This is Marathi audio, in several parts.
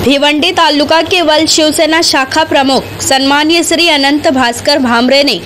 भिवंडी तालुका केवल शिवसेना शाखा प्रमुख सम्मानीय श्री अनंत भास्कर भामरे ने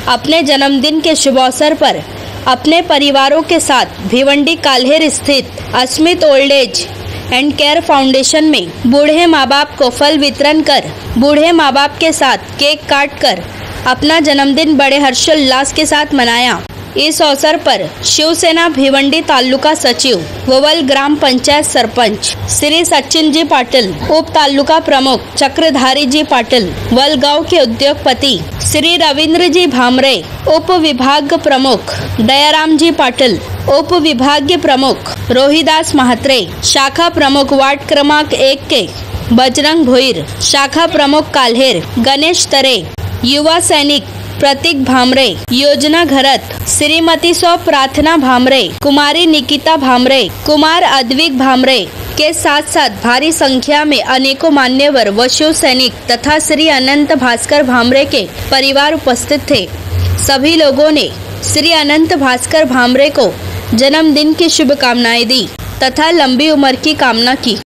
अपने जन्मदिन के शुभ अवसर पर अपने परिवारों के साथ भिवंडी काल्हेर स्थित Asmit old age and care foundation में बूढ़े माँ बाप को फल वितरण कर बूढ़े माँ बाप के साथ केक काट कर अपना जन्मदिन बड़े हर्षोल्लास के साथ मनाया। इस अवसर पर शिवसेना भिवंडी तालुका सचिव ववल ग्राम पंचायत सरपंच श्री सचिन जी पाटिल, उप तालुका प्रमुख चक्रधारी जी पाटिल, वलगांव के उद्योगपति श्री रविंद्र जी भामरे, उप विभाग प्रमुख दयाराम जी पाटिल, उप विभागीय प्रमुख रोहिदास महात्रे, शाखा प्रमुख वार्ड क्रमांक 1 के बजरंग भोईर, शाखा प्रमुख काल्हेर गणेश तरे, युवा सैनिक प्रतीक भामरे, योजना घरत श्रीमती स्व प्रार्थना भामरे, कुमारी निकिता भामरे, कुमार अद्विक भामरे के साथ साथ भारी संख्या में अनेकों मान्यवर व शिव सैनिक तथा श्री अनंत भास्कर भामरे के परिवार उपस्थित थे। सभी लोगों ने श्री अनंत भास्कर भामरे को जन्मदिन की शुभकामनाएं दी तथा लंबी उम्र की कामना की।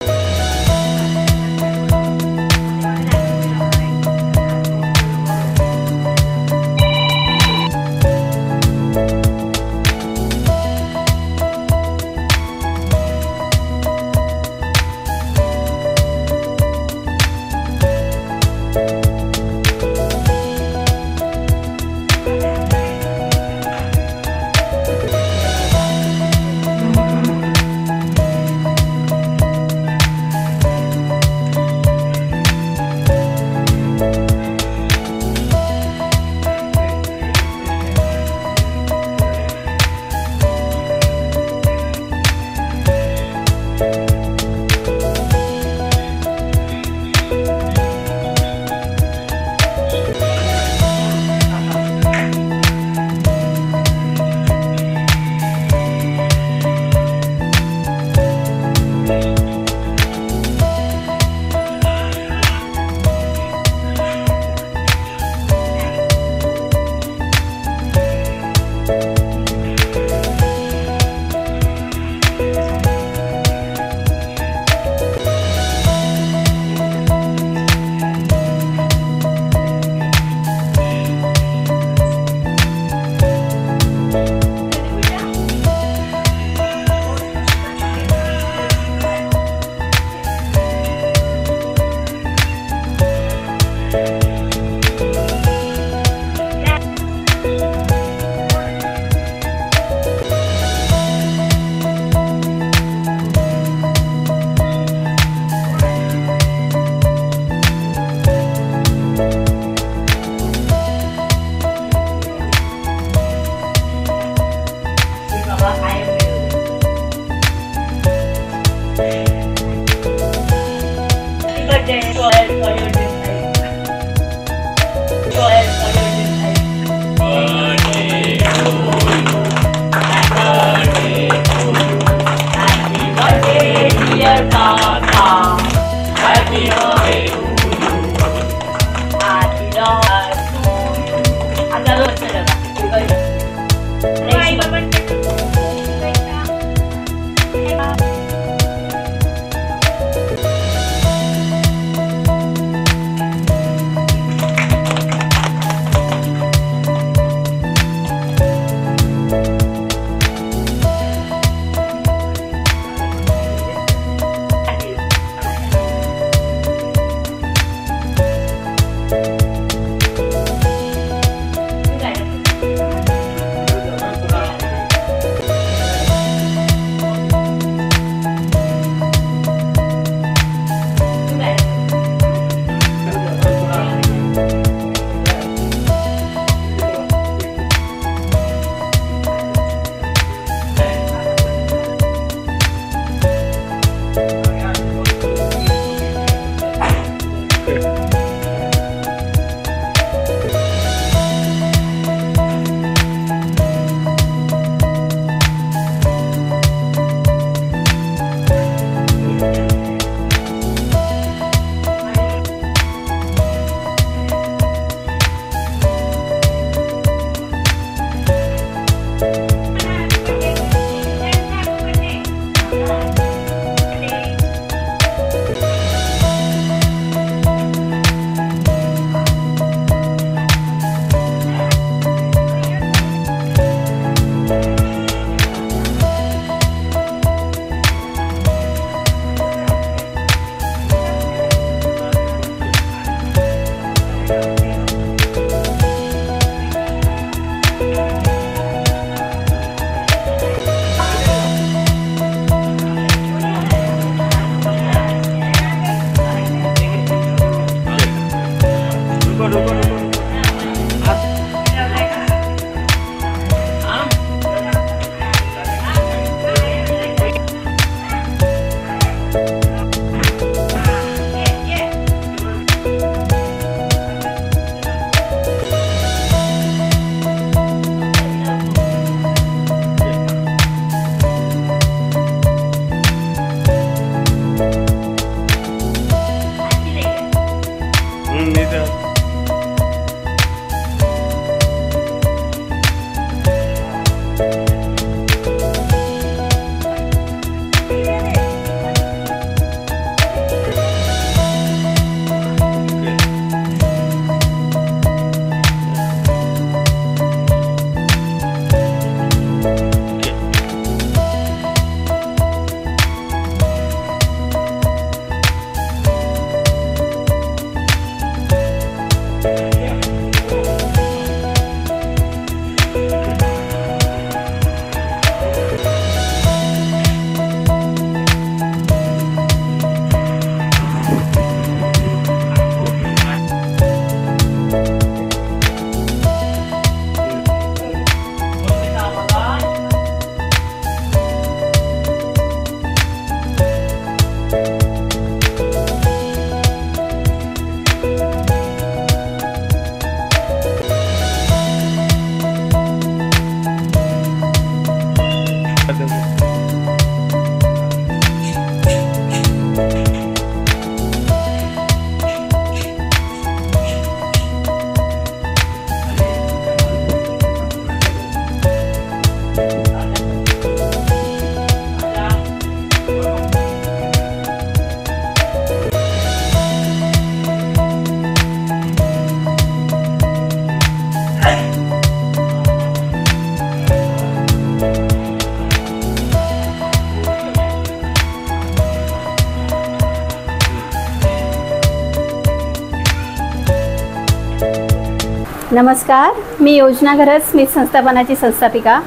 नमस्कार, मी योजना घरत स्मित संस्थापनाची संस्थापिका।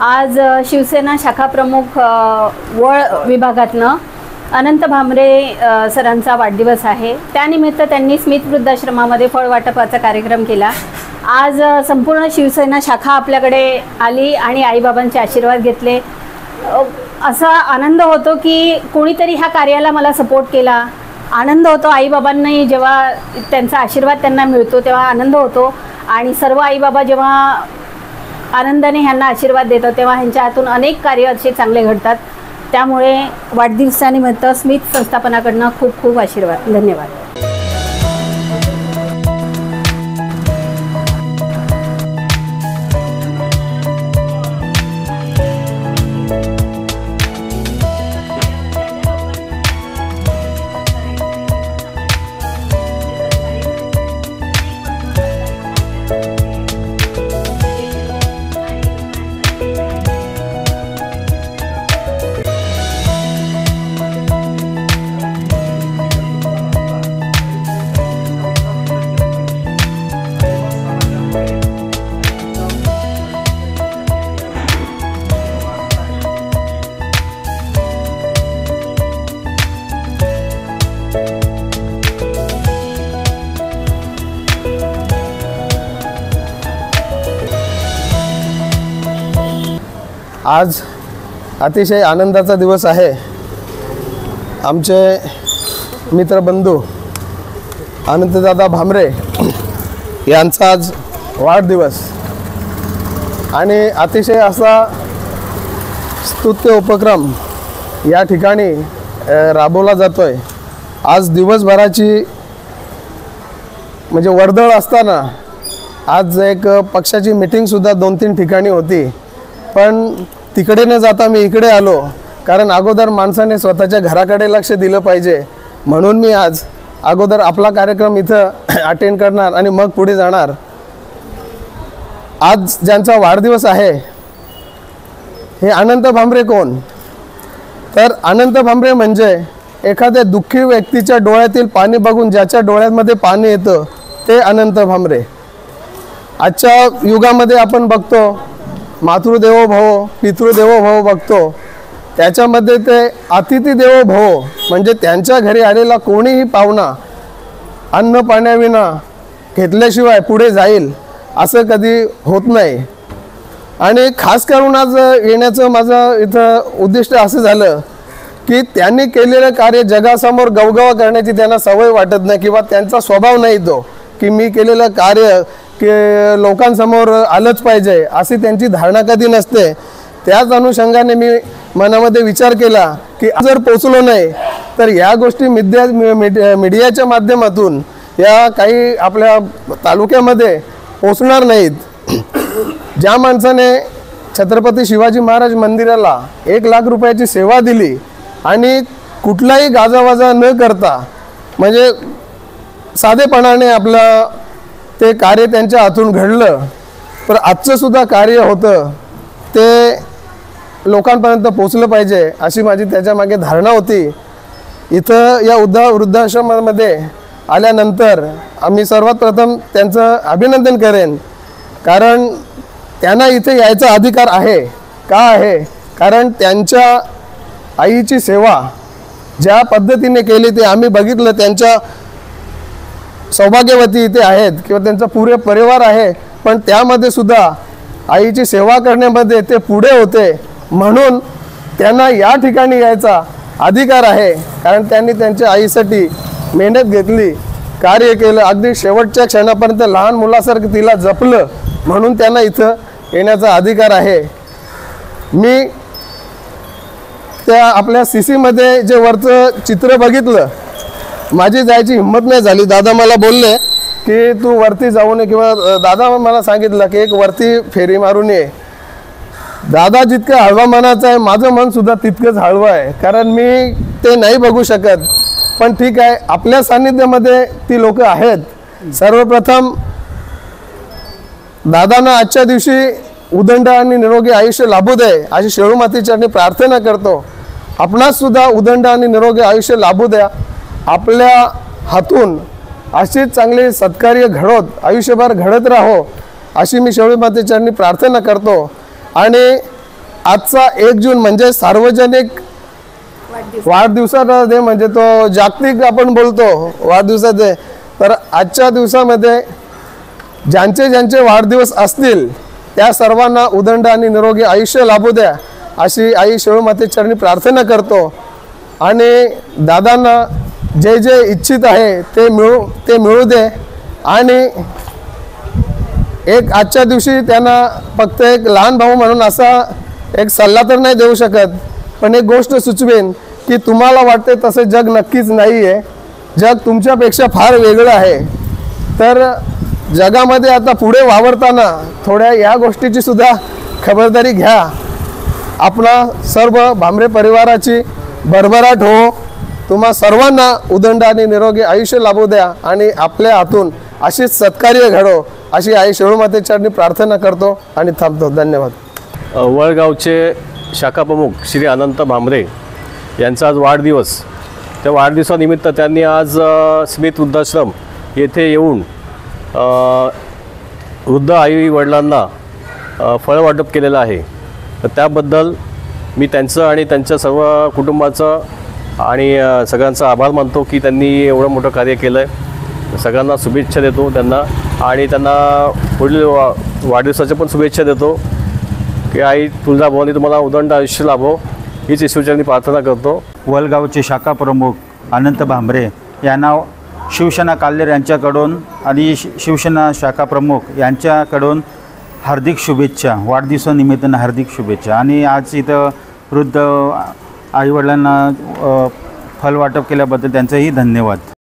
आज शिवसेना शाखा प्रमुख वळ विभागातनं अनंत भामरे सरांचा वाढदिवस आहे। त्यानिमित्त त्यांनी स्मित वृद्धाश्रमामध्ये फळ वाटपाचा कार्यक्रम केला। आज संपूर्ण शिवसेना शाखा आपल्याकडे आली आणि आईबाबांचे आशीर्वाद घेतले। असा आनंद होतो की कोणीतरी ह्या कार्याला मला सपोर्ट केला। आनंद होतो आईबाबांनाही जेव्हा त्यांचा आशीर्वाद त्यांना मिळतो तेव्हा आनंद होतो आणि सर्व आईबाबा जेव्हा आनंदाने ह्यांना आशीर्वाद देतात तेव्हा ह्यांच्या हातून अनेक कार्य असे चांगले घडतात। त्यामुळे वाढदिवसानिमित्त स्मित संस्थापनाकडनं खूप खूप आशीर्वाद। धन्यवाद। आज अतिशय आनंदाचा दिवस आहे। आमचे मित्रबंधू अनंतदादा भामरे यांचा आज वाढदिवस आणि अतिशय असा स्तुत्य उपक्रम या ठिकाणी राबवला जातोय। आज दिवसभराची म्हणजे वर्दळ असताना आज एक पक्षाची मीटिंग सुद्धा 2-3 ठिकाणी होती, पण तिकडे न जाता मी इकडे आलो, कारण अगोदर माणसाने स्वतःच्या घराकडे लक्ष दिलं पाहिजे। म्हणून मी आज अगोदर आपला कार्यक्रम इथं अटेंड करणार आणि मग पुढे जाणार। आज ज्यांचा वाढदिवस आहे हे अनंत भामरे कोण? तर अनंत भामरे म्हणजे एखाद्या दुःखी व्यक्तीच्या डोळ्यातील पाणी बघून ज्याच्या डोळ्यांमध्ये पाणी येतं ते अनंत भामरे। आजच्या युगामध्ये आपण बघतो मातृदेवो भव पितृदेवो भव बघतो, त्याच्यामध्ये ते अतिथी देवो भव म्हणजे त्यांच्या घरी आलेला कोणीही पाहुणा अन्न पाण्याविना घेतल्याशिवाय पुढे जाईल असं कधी होत नाही। आणि खास करून आज येण्याचं माझं इथं उद्दिष्ट असं झालं की त्यांनी केलेलं कार्य जगासमोर गवगवा करण्याची त्यांना सवय वाटत नाही किंवा त्यांचा स्वभाव नाही तो की मी केलेलं कार्य की लोकांसमोर आलंच पाहिजे अशी त्यांची धारणा कधी नसते। त्याच अनुषंगाने मी मनामध्ये विचार केला की जर पोचलो नाही तर या गोष्टी मीडियाच्या माध्यमातून या काही आपल्या तालुक्यामध्ये पोचणार नाहीत। ज्या माणसाने छत्रपती शिवाजी महाराज मंदिराला 1 लाख रुपयाची सेवा दिली आणि कुठलाही गाजावाजा न करता म्हणजे साधेपणाने आपलं ते कार्य त्यांच्या हातून घडलं, तर आजचं सुद्धा कार्य होतं ते लोकांपर्यंत पोचलं पाहिजे अशी माझी त्याच्यामागे धारणा होती। इथं या वृद्धाश्रमामध्ये आल्यानंतर आम्ही सर्वात प्रथम त्यांचं अभिनंदन करेन, कारण त्यांना इथे यायचा अधिकार आहे। का आहे? कारण त्यांच्या आईची सेवा ज्या पद्धतीने केली ते आम्ही बघितलं। त्यांच्या सौभाग्यवती इथे आहेत किंवा त्यांचा पुरे परिवार आहे, पण त्यामध्ये सुद्धा आईची सेवा करण्यामध्ये ते पुढे होते, म्हणून त्यांना या ठिकाणी यायचा अधिकार आहे। कारण त्यांनी त्यांच्या आईसाठी मेहनत घेतली, कार्य केलं, अगदी शेवटच्या क्षणापर्यंत लहान मुलासारखं तिला जपलं, म्हणून त्यांना इथं येण्याचा अधिकार आहे। मी त्या आपल्या CC मध्ये जे वरचं चित्र बघितलं, माझी जायची हिंमत नाही झाली। दादा मला बोलले की तू वरती जाऊ नये किंवा दादा मला सांगितलं की एक वरती फेरी मारून ये। दादा जितकं हळवा मनाचा आहे माझं मन सुद्धा तितकंच हळवं आहे, कारण मी ते नाही बघू शकत, पण ठीक आहे आपल्या सानिध्यामध्ये ती लोक आहेत। सर्वप्रथम दादांना आजच्या दिवशी उदंड आणि निरोगी आयुष्य लाभू दे अशी शेळू मातेचरणी प्रार्थना करतो। आपणास सुद्धा उदंड आणि निरोगी आयुष्य लाभू द्या। आपल्या हातून अशीच चांगली सत्कार्य घडवत आयुष्यभर घडत राहो अशी मी शेळी मातेचरणी प्रार्थना करतो। आणि आजचा 1 जून म्हणजे सार्वजनिक वाढदिवसाचा डे, म्हणजे तो जागतिक आपण बोलतो वाढदिवसाचा डे। तर आजच्या दिवसामध्ये ज्यांचे ज्यांचे वाढदिवस असतील त्या सर्वांना उदंड आणि निरोगी आयुष्य लाभू द्या अशी आई शेळी मातेचरणी प्रार्थना करतो। आणि दादांना जे जे इच्छित आहे ते मिळू दे। आणि एक आजच्या दिवशी त्यांना फक्त एक लहान भाऊ म्हणून असा एक सल्ला तर नाही देऊ शकत, पण एक गोष्ट सुचवेन की तुम्हाला वाटते तसे जग नक्कीच नाही आहे, जग तुमच्यापेक्षा फार वेगळं आहे। तर जगामध्ये आता पुढे वावरताना थोड्या या गोष्टीची सुद्धा खबरदारी घ्या। आपला सर्व भामरे परिवाराची भरभराट हो, तुम्हा सर्वांना उदंड आणि निरोगी आयुष्य लाभू द्या आणि आपल्या हातून अशीच सत्कार्य घडो अशी आई शेळी मातेचरणी प्रार्थना करतो आणि थांबतो। धन्यवाद। वळगावचे शाखा प्रमुख श्री अनंत भामरे यांचा आज वाढदिवस। त्या वाढदिवसानिमित्त त्यांनी आज स्मित वृद्धाश्रम येथे येऊन वृद्ध आई वडिलांना फळ वाटप केलेलं आहे। तर त्याबद्दल मी त्यांचं आणि त्यांच्या सर्व कुटुंबाचं आणि सगळ्यांचा आभार मानतो की त्यांनी एवढं मोठं कार्य केलं आहे। सगळ्यांना शुभेच्छा देतो त्यांना, आणि त्यांना पुढील वाढदिवसाच्या पण शुभेच्छा देतो की आई तुळजाभवानी तुम्हाला उदंड आयुष्य लाभो हीच ईश्वरचरणी प्रार्थना करतो। वलगावचे शाखा प्रमुख अनंत भामरे यांना शिवसेना काल्हेर यांच्याकडून आणि शिवसेना शाखा प्रमुख यांच्याकडून हार्दिक शुभेच्छा, वाढदिवसानिमित्तानं हार्दिक शुभेच्छा। आणि आज इथं वृद्ध आईवडिलांना फल वाटप केल्याबद्दल त्यांचंही धन्यवाद।